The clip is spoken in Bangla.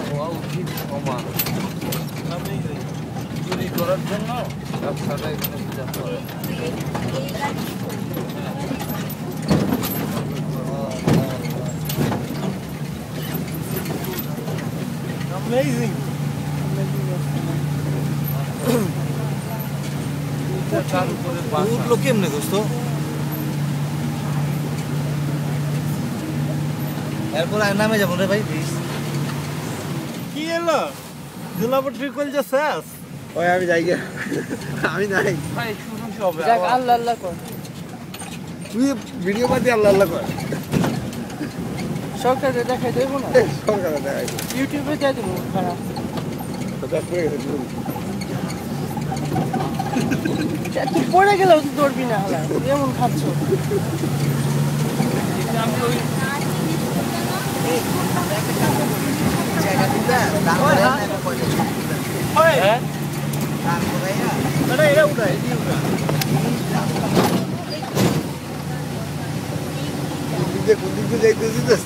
হওয়া উচিত সমান চুরি করার জন্য ব্যবসাটা এখানে বিজাত করে Amazing. উঠলো কেমনে দোস্ত এরপর নামে যাবো রে ভাই প্লিজ কি এলো গোলাপটি কল যে শেষ ওই আমি যাই গিয়া আমি নাই ভাই শুরু হবে যাক আল্লাহ আল্লাহ কর তুই ভিডিও বাদে আল্লাহ আল্লাহ কর সরকারে দেখাই দেব না সরকারে দেখাই ইউটিউবে দিয়ে দেবো খারাপ তো ব্যাক করে গেছে তুই পড়ে গেলেও তুই দৌড়বি না হলা এমন খাচ্ছ আমি ওই হ্যাঁ আরে এরা উঠাই দি উঠা কোন দিকে যাইতেছিস